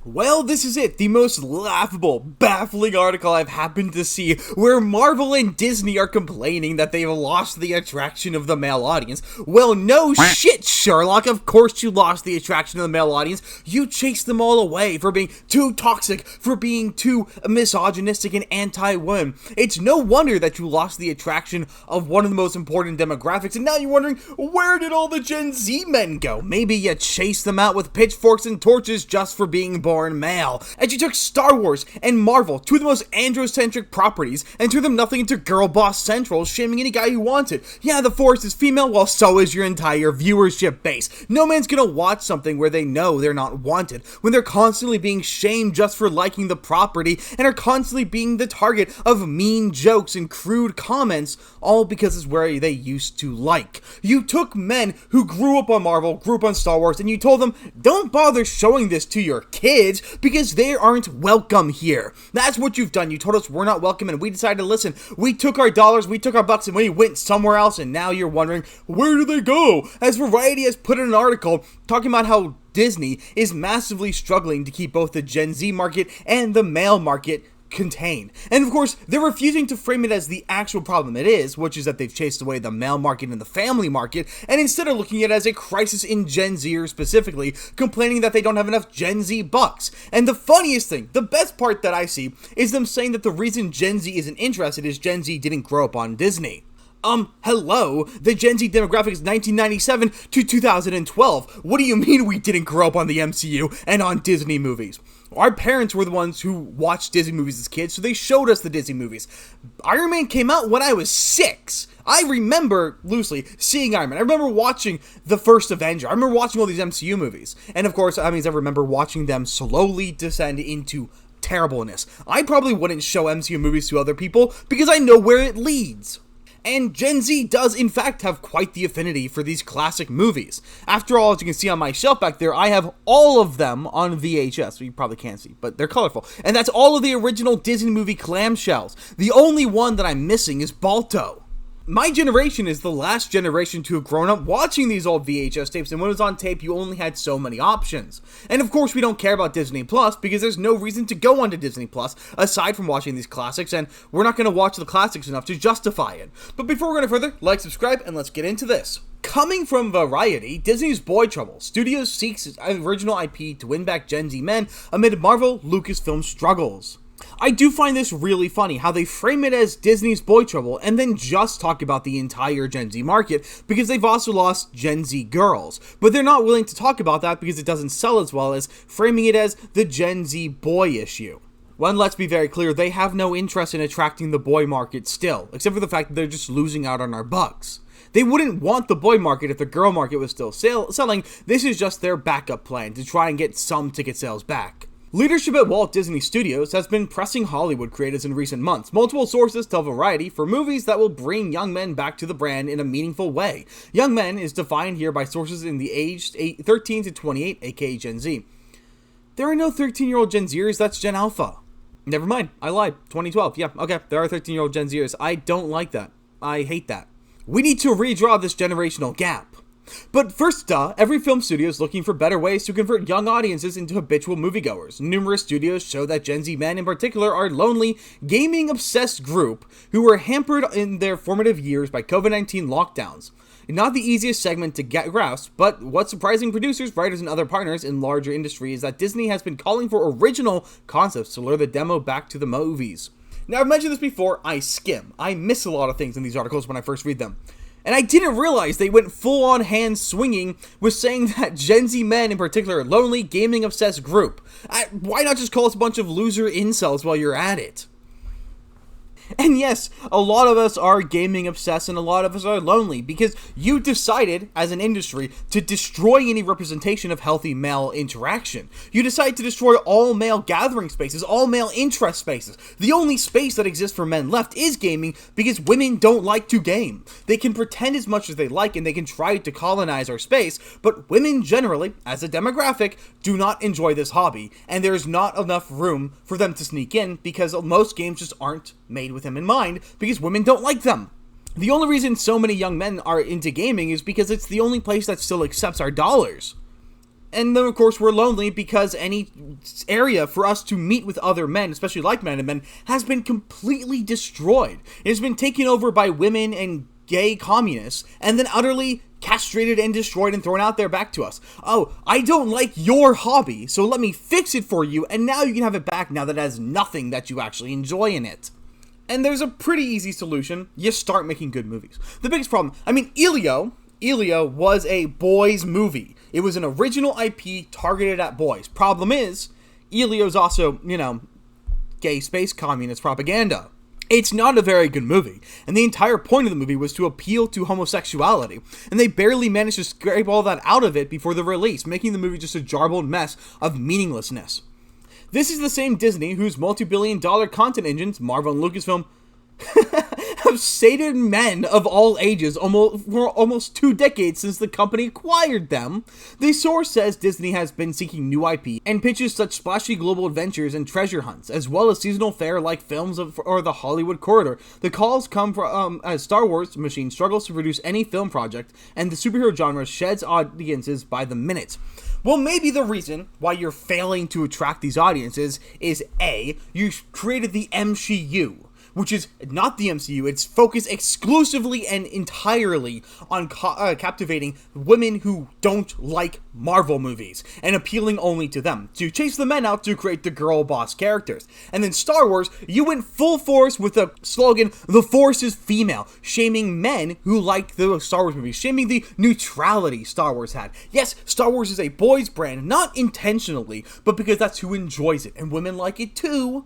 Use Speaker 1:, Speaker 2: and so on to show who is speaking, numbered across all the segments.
Speaker 1: Well, this is it, the most laughable, baffling article I've happened to see, where Marvel and Disney are complaining that they've lost the attraction of the male audience. Well, no shit, Sherlock, of course you lost the attraction of the male audience. You chased them all away for being too toxic, for being too misogynistic and anti-women. It's no wonder that you lost the attraction of one of the most important demographics, and now you're wondering, where did all the Gen Z men go? Maybe you chased them out with pitchforks and torches just for being born male, and you took Star Wars and Marvel, two of the most androcentric properties, and turned them nothing into girl boss central, shaming any guy you wanted. Yeah, the Force is female, well, so is your entire viewership base. No man's gonna watch something where they know they're not wanted, when they're constantly being shamed just for liking the property, and are constantly being the target of mean jokes and crude comments, all because it's where they used to like. You took men who grew up on Marvel, grew up on Star Wars, and you told them, don't bother showing this to your kids, because they aren't welcome here. That's what you've done. You told us we're not welcome, and we decided to listen. We took our dollars, we took our bucks, and we went somewhere else, and now you're wondering, where do they go? As Variety has put in an article talking about how Disney is massively struggling to keep both the Gen Z market and the male market contained. And of course, they're refusing to frame it as the actual problem it is, which is that they've chased away the male market and the family market, and instead are looking at it as a crisis in Gen Zers specifically, complaining that they don't have enough Gen Z bucks. And the funniest thing, the best part that I see, is them saying that the reason Gen Z isn't interested is Gen Z didn't grow up on Disney. Hello, the Gen Z demographic is 1997 to 2012. What do you mean we didn't grow up on the MCU and on Disney movies? Our parents were the ones who watched Disney movies as kids, so they showed us the Disney movies. Iron Man came out when I was 6. I remember, loosely, seeing Iron Man. I remember watching the first Avenger. I remember watching all these MCU movies. And of course, that means I remember watching them slowly descend into terribleness. I probably wouldn't show MCU movies to other people because I know where it leads. And Gen Z does, in fact, have quite the affinity for these classic movies. After all, as you can see on my shelf back there, I have all of them on VHS. You probably can't see, but they're colorful. And that's all of the original Disney movie clamshells. The only one that I'm missing is Balto. My generation is the last generation to have grown up watching these old VHS tapes, and when it was on tape, you only had so many options. And of course, we don't care about Disney Plus, because there's no reason to go onto Disney Plus, aside from watching these classics, and we're not going to watch the classics enough to justify it. But before we go any further, like, subscribe, and let's get into this. Coming from Variety, Disney's Boy Trouble. Studios seeks its original IP to win back Gen Z men amid Marvel Lucasfilms struggles. I do find this really funny, how they frame it as Disney's Boy Trouble and then just talk about the entire Gen Z market, because they've also lost Gen Z girls. But they're not willing to talk about that because it doesn't sell as well as framing it as the Gen Z boy issue. When, let's be very clear, they have no interest in attracting the boy market still, except for the fact that they're just losing out on our bucks. They wouldn't want the boy market if the girl market was still selling. This is just their backup plan to try and get some ticket sales back. Leadership at Walt Disney Studios has been pressing Hollywood creators in recent months. Multiple sources tell Variety for movies that will bring young men back to the brand in a meaningful way. Young men is defined here by sources in the age 13 to 28, aka Gen Z. There are no 13-year-old Gen Zers, that's Gen Alpha. Never mind, I lied. 2012, yeah, okay, there are 13-year-old Gen Zers. I don't like that. I hate that. We need to redraw this generational gap. But first, every film studio is looking for better ways to convert young audiences into habitual moviegoers. Numerous studios show that Gen Z men in particular are a lonely, gaming-obsessed group who were hampered in their formative years by COVID-19 lockdowns. Not the easiest segment to grasp, but what's surprising producers, writers, and other partners in larger industry is that Disney has been calling for original concepts to lure the demo back to the movies. Now, I've mentioned this before, I skim. I miss a lot of things in these articles when I first read them. And I didn't realize they went full-on hand swinging with saying that Gen Z men in particular are a lonely, gaming-obsessed group. Why not just call us a bunch of loser incels while you're at it? And yes, a lot of us are gaming obsessed and a lot of us are lonely because you decided as an industry to destroy any representation of healthy male interaction. You decided to destroy all male gathering spaces, all male interest spaces. The only space that exists for men left is gaming because women don't like to game. They can pretend as much as they like and they can try to colonize our space, but women generally, as a demographic, do not enjoy this hobby, and there's not enough room for them to sneak in because most games just aren't made with them in mind because women don't like them. The only reason so many young men are into gaming is because it's the only place that still accepts our dollars. And then, of course, we're lonely because any area for us to meet with other men, especially like-minded men, has been completely destroyed. It has been taken over by women and gay communists, and then utterly castrated and destroyed and thrown out there back to us. Oh, I don't like your hobby, so let me fix it for you, and now you can have it back now that it has nothing that you actually enjoy in it. And there's a pretty easy solution. You start making good movies. The biggest problem, Elio was a boys movie. It was an original IP targeted at boys. Problem is, Elio's also, gay space communist propaganda. It's not a very good movie, and the entire point of the movie was to appeal to homosexuality, and they barely managed to scrape all that out of it before the release, making the movie just a jarbled mess of meaninglessness. This is the same Disney whose multi-billion-dollar content engines, Marvel and Lucasfilm, have sated men of all ages for almost 2 decades since the company acquired them. The source says Disney has been seeking new IP and pitches such splashy global adventures and treasure hunts, as well as seasonal fare-like films or the Hollywood corridor. The calls come from as Star Wars machine struggles to produce any film project, and the superhero genre sheds audiences by the minute. Well, maybe the reason why you're failing to attract these audiences is A, you created the MCU, which is not the MCU. It's focused exclusively and entirely on captivating women who don't like Marvel movies and appealing only to them, to chase the men out to create the girl boss characters. And then Star Wars, you went full force with the slogan, "The Force is female," shaming men who like the Star Wars movies, shaming the neutrality Star Wars had. Yes, Star Wars is a boys brand, not intentionally, but because that's who enjoys it, and women like it too,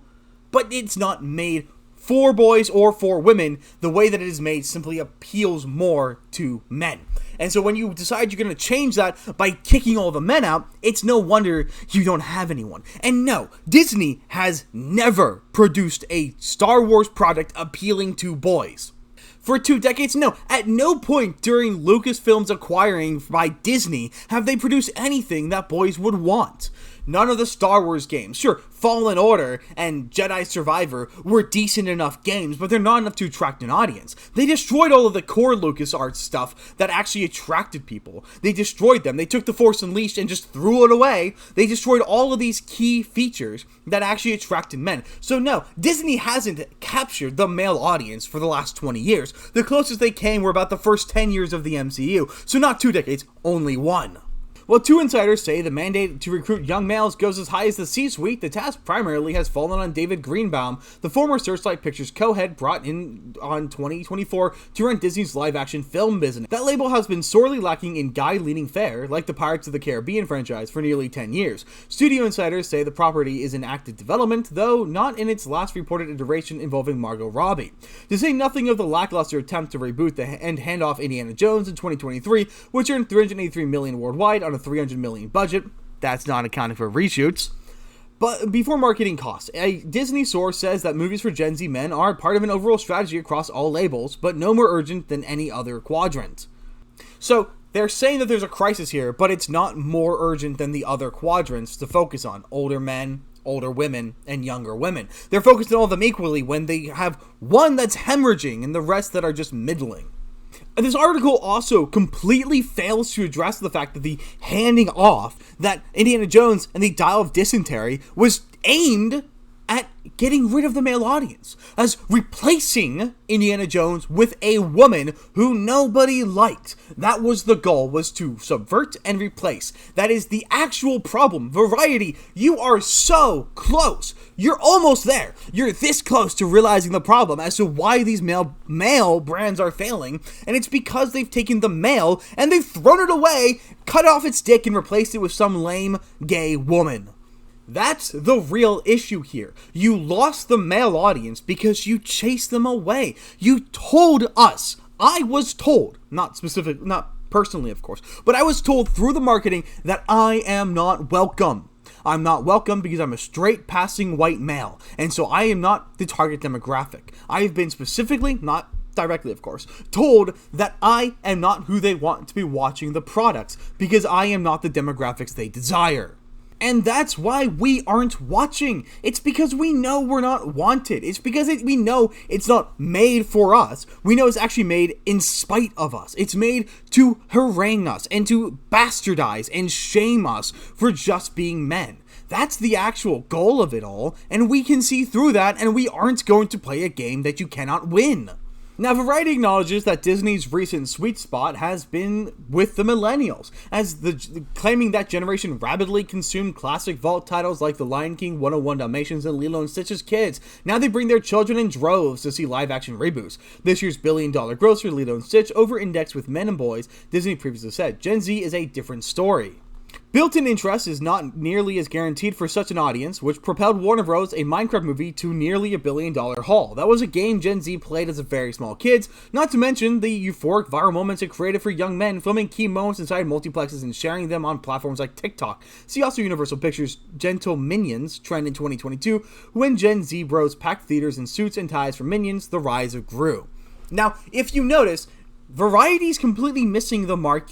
Speaker 1: but it's not made for boys or for women. The way that it is made simply appeals more to men. And so when you decide you're going to change that by kicking all the men out, it's no wonder you don't have anyone. And no, Disney has never produced a Star Wars product appealing to boys. For 2 decades, no. At no point during Lucasfilms acquiring by Disney have they produced anything that boys would want. None of the Star Wars games, sure, Fallen Order and Jedi Survivor were decent enough games, but they're not enough to attract an audience. They destroyed all of the core Lucasarts stuff that actually attracted people. They destroyed them. They took The Force Unleashed and just threw it away. They destroyed all of these key features that actually attracted men. So no, Disney hasn't captured the male audience for the last 20 years. The closest they came were about the first 10 years of the MCU, so not 2 decades, only 1. While 2 insiders say the mandate to recruit young males goes as high as the C-suite, the task primarily has fallen on David Greenbaum, the former Searchlight Pictures co-head brought in on 2024 to run Disney's live-action film business. That label has been sorely lacking in guy-leading fare, like the Pirates of the Caribbean franchise, for nearly 10 years. Studio insiders say the property is in active development, though not in its last reported iteration involving Margot Robbie. To say nothing of the lackluster attempt to reboot and hand off Indiana Jones in 2023, which earned $383 million worldwide on a $300 million budget. That's not accounting for reshoots. But before marketing costs, a Disney source says that movies for Gen Z men are part of an overall strategy across all labels, but no more urgent than any other quadrant. So they're saying that there's a crisis here, but it's not more urgent than the other quadrants to focus on: older men, older women, and younger women. They're focused on all of them equally when they have one that's hemorrhaging and the rest that are just middling. And this article also completely fails to address the fact that the handing off that Indiana Jones and the Dial of Dysentery was aimed at getting rid of the male audience, as replacing Indiana Jones with a woman who nobody liked. That was the goal, was to subvert and replace. That is the actual problem. Variety, you are so close. You're almost there. You're this close to realizing the problem as to why these male brands are failing, and it's because they've taken the male and they've thrown it away, cut off its dick, and replaced it with some lame gay woman. That's the real issue here. You lost the male audience because you chased them away. You told us, I was told, not personally of course, but I was told through the marketing that I am not welcome. I'm not welcome because I'm a straight passing white male, and so I am not the target demographic. I have been specifically, not directly of course, told that I am not who they want to be watching the products because I am not the demographics they desire. And that's why we aren't watching. It's because we know we're not wanted. It's because we know it's not made for us. We know it's actually made in spite of us. It's made to harangue us and to bastardize and shame us for just being men. That's the actual goal of it all, and we can see through that, and we aren't going to play a game that you cannot win. Now, Variety acknowledges that Disney's recent sweet spot has been with the millennials, as claiming that generation rapidly consumed classic vault titles like The Lion King, 101 Dalmatians, and Lilo & Stitch as kids. Now they bring their children in droves to see live-action reboots. This year's billion-dollar gross for Lilo & Stitch over-indexed with men and boys. Disney previously said, Gen Z is a different story. Built-in interest is not nearly as guaranteed for such an audience, which propelled Warner Bros. A Minecraft movie to nearly $1 billion haul. That was a game Gen Z played as a very small kids, not to mention the euphoric viral moments it created for young men, filming key moments inside multiplexes and sharing them on platforms like TikTok. See also Universal Pictures' Gentle Minions trend in 2022, when Gen Z bros packed theaters in suits and ties for Minions, The Rise of Gru. Now, if you notice, Variety's completely missing the mark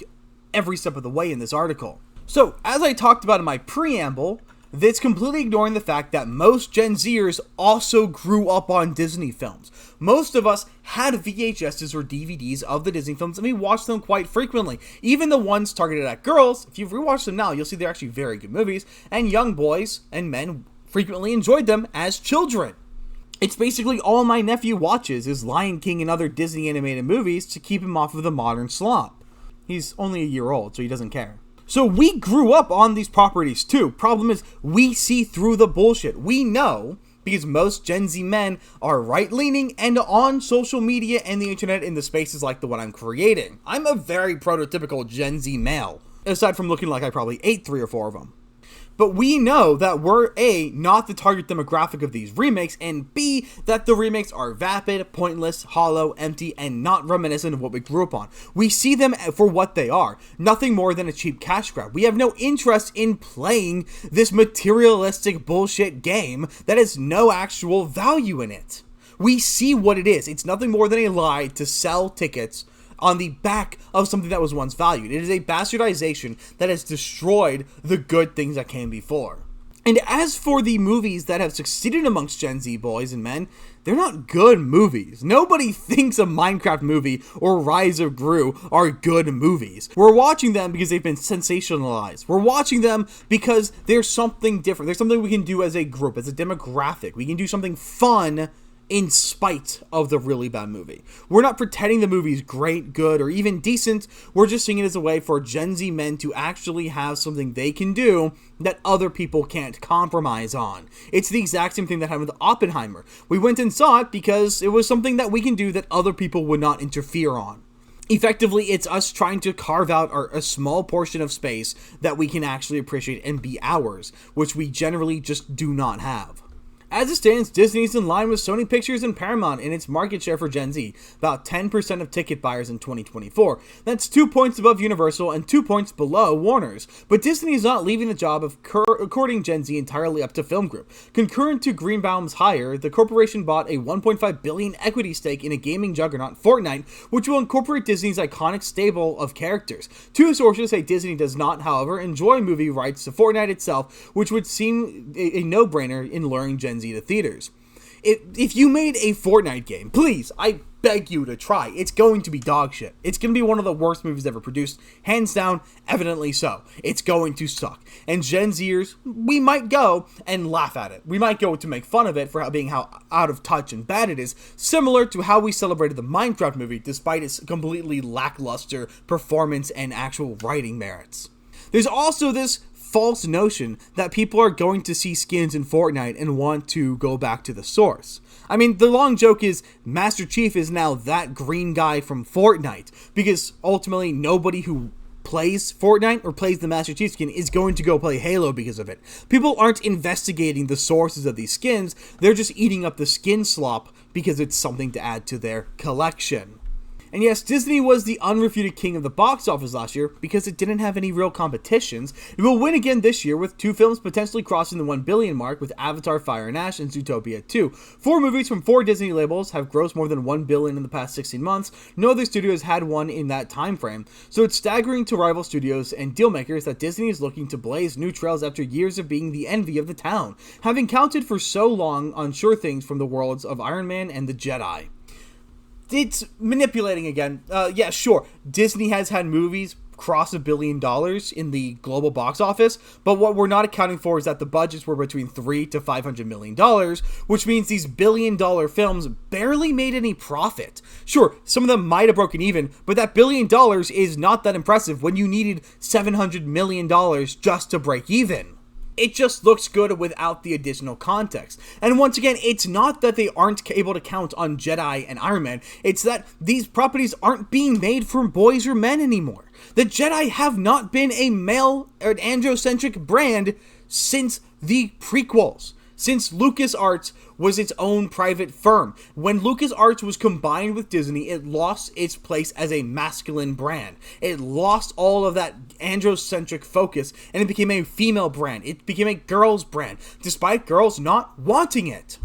Speaker 1: every step of the way in this article. So, as I talked about in my preamble, that's completely ignoring the fact that most Gen Zers also grew up on Disney films. Most of us had VHSs or DVDs of the Disney films, and we watched them quite frequently. Even the ones targeted at girls, if you rewatch them now, you'll see they're actually very good movies, and young boys and men frequently enjoyed them as children. It's basically all my nephew watches is Lion King and other Disney animated movies to keep him off of the modern slop. He's only a year old, so he doesn't care. So we grew up on these properties too. Problem is, we see through the bullshit. We know, because most Gen Z men are right-leaning and on social media and the internet in the spaces like the one I'm creating. I'm a very prototypical Gen Z male, aside from looking like I probably ate 3 or 4 of them. But we know that we're A, not the target demographic of these remakes, and B, that the remakes are vapid, pointless, hollow, empty, and not reminiscent of what we grew up on. We see them for what they are, nothing more than a cheap cash grab. We have no interest in playing this materialistic bullshit game that has no actual value in it. We see what it is. It's nothing more than a lie to sell tickets on the back of something that was once valued. It is a bastardization that has destroyed the good things that came before. And as for the movies that have succeeded amongst Gen Z boys and men, they're not good movies. Nobody thinks a Minecraft movie or Rise of Gru are good movies. We're watching them because they've been sensationalized. We're watching them because there's something different. There's something we can do as a group, as a demographic. We can do something fun in spite of the really bad movie. We're not pretending the movie's great, good, or even decent. We're just seeing it as a way for Gen Z men to actually have something they can do that other people can't compromise on. It's the exact same thing that happened with Oppenheimer. We went and saw it because it was something that we can do that other people would not interfere on. Effectively, it's us trying to carve out a small portion of space that we can actually appreciate and be ours, which we generally just do not have. As it stands, Disney is in line with Sony Pictures and Paramount in its market share for Gen Z, about 10% of ticket buyers in 2024. That's 2 points above Universal and 2 points below Warner's. But Disney is not leaving the job of courting Gen Z entirely up to Film Group. Concurrent to Greenbaum's hire, the corporation bought a $1.5 billion equity stake in a gaming juggernaut, Fortnight, which will incorporate Disney's iconic stable of characters. Two sources say Disney does not, however, enjoy movie rights to Fortnite itself, which would seem a no-brainer in luring Gen Z to theaters. If you made a Fortnite game, please, I beg you to try. It's going to be dog shit. It's going to be one of the worst movies ever produced. Hands down, evidently so. It's going to suck. And Gen Zers, we might go and laugh at it. We might go to make fun of it for being how out of touch and bad it is, similar to how we celebrated the Minecraft movie despite its completely lackluster performance and actual writing merits. There's also this false notion that people are going to see skins in Fortnite and want to go back to the source. I mean, the long joke is Master Chief is now that green guy from Fortnite, because ultimately nobody who plays Fortnite or plays the Master Chief skin is going to go play Halo because of it. People aren't investigating the sources of these skins, they're just eating up the skin slop because it's something to add to their collection. And yes, Disney was the unrefuted king of the box office last year because it didn't have any real competitions. It will win again this year with 2 films potentially crossing the 1 billion mark with Avatar, Fire and Ash, and Zootopia 2. 4 movies from 4 Disney labels have grossed more than 1 billion in the past 16 months. No other studio has had one in that time frame. So it's staggering to rival studios and dealmakers that Disney is looking to blaze new trails after years of being the envy of the town, having counted for so long on sure things from the worlds of Iron Man and the Jedi. It's manipulating again. Yeah, sure. Disney has had movies cross $1 billion in the global box office, but what we're not accounting for is that the budgets were between $300 to $500 million, which means these billion-dollar films barely made any profit. Sure, some of them might have broken even, but that $1 billion is not that impressive when you needed $700 million just to break even. It just looks good without the additional context. And once again, it's not that they aren't able to count on Jedi and Iron Man, it's that these properties aren't being made for boys or men anymore. The Jedi have not been a male or androcentric brand since the prequels. Since Lucasarts was its own private firm. When Lucasarts was combined with Disney, it lost its place as a masculine brand. It lost all of that androcentric focus, and it became a female brand. It became a girls' brand, despite girls not wanting it.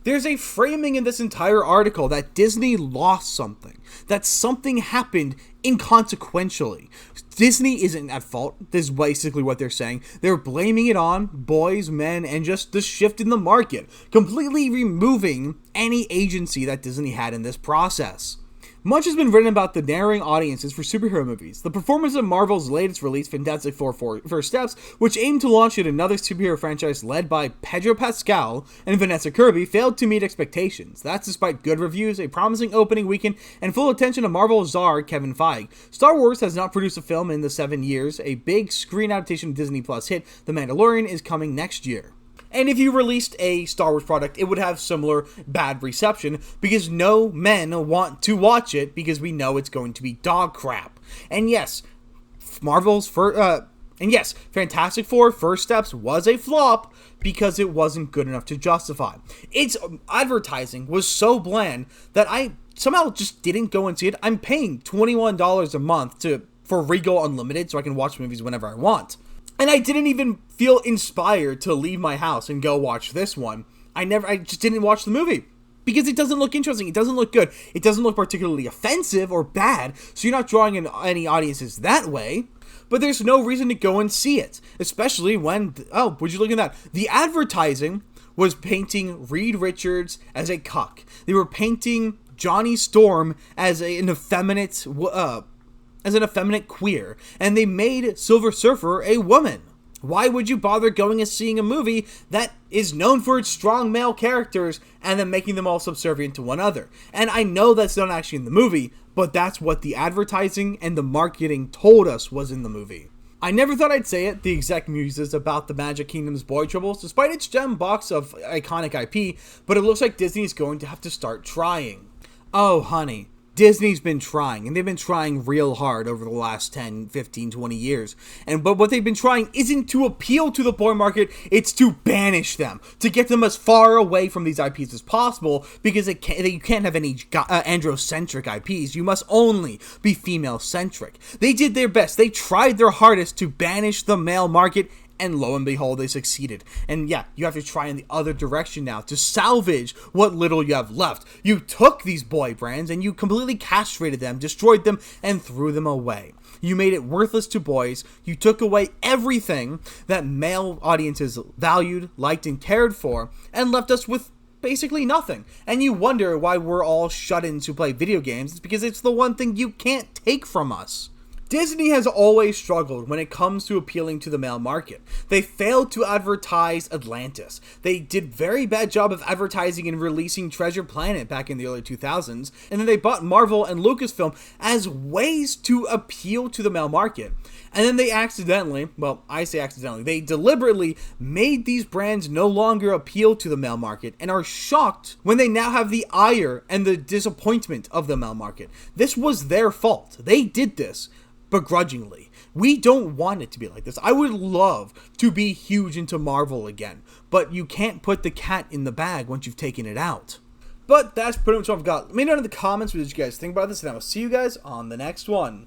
Speaker 1: There's a framing in this entire article that Disney lost something, that something happened inconsequentially. Disney isn't at fault. This is basically what they're saying. They're blaming it on boys, men, and just the shift in the market, completely removing any agency that Disney had in this process. Much has been written about the narrowing audiences for superhero movies. The performance of Marvel's latest release, Fantastic Four First Steps, which aimed to launch yet another superhero franchise led by Pedro Pascal and Vanessa Kirby, failed to meet expectations. That's despite good reviews, a promising opening weekend, and full attention to Marvel czar Kevin Feige. Star Wars has not produced a film in the 7 years. A big screen adaptation of Disney Plus hit, The Mandalorian, is coming next year. And if you released a Star Wars product, it would have similar bad reception because no men want to watch it because we know it's going to be dog crap. And yes, Fantastic Four First Steps was a flop because it wasn't good enough to justify. Its advertising was so bland that I somehow just didn't go and see it. I'm paying $21 a month for Regal Unlimited so I can watch movies whenever I want. And I didn't even feel inspired to leave my house and go watch this one. I just didn't watch the movie. Because it doesn't look interesting, it doesn't look good, it doesn't look particularly offensive or bad, so you're not drawing in any audiences that way. But there's no reason to go and see it. Especially when, would you look at that? The advertising was painting Reed Richards as a cuck. They were painting Johnny Storm as an effeminate queer, and they made Silver Surfer a woman. Why would you bother going and seeing a movie that is known for its strong male characters and then making them all subservient to one another? And I know that's not actually in the movie, but that's what the advertising and the marketing told us was in the movie. I never thought I'd say it, the exec muses about the Magic Kingdom's Boy Troubles, despite its gem box of iconic IP, but it looks like Disney is going to have to start trying. Oh, honey. Disney's been trying, and they've been trying real hard over the last 10, 15, 20 years. But what they've been trying isn't to appeal to the boy market, it's to banish them, to get them as far away from these IPs as possible, because you can't have any androcentric IPs, you must only be female-centric. They did their best, they tried their hardest to banish the male market, and lo and behold, they succeeded. And yeah, you have to try in the other direction now to salvage what little you have left. You took these boy brands and you completely castrated them, destroyed them, and threw them away. You made it worthless to boys. You took away everything that male audiences valued, liked, and cared for, and left us with basically nothing. And you wonder why we're all shut-ins who play video games. It's because it's the one thing you can't take from us. Disney has always struggled when it comes to appealing to the male market. They failed to advertise Atlantis. They did very bad job of advertising and releasing Treasure Planet back in the early 2000s, and then they bought Marvel and Lucasfilm as ways to appeal to the male market. And then they they deliberately made these brands no longer appeal to the male market and are shocked when they now have the ire and the disappointment of the male market. This was their fault. They did this begrudgingly. We don't want it to be like this. I would love to be huge into Marvel again, but you can't put the cat in the bag once you've taken it out. But that's pretty much what I've got. Let me know in the comments what did you guys think about this, and I will see you guys on the next one.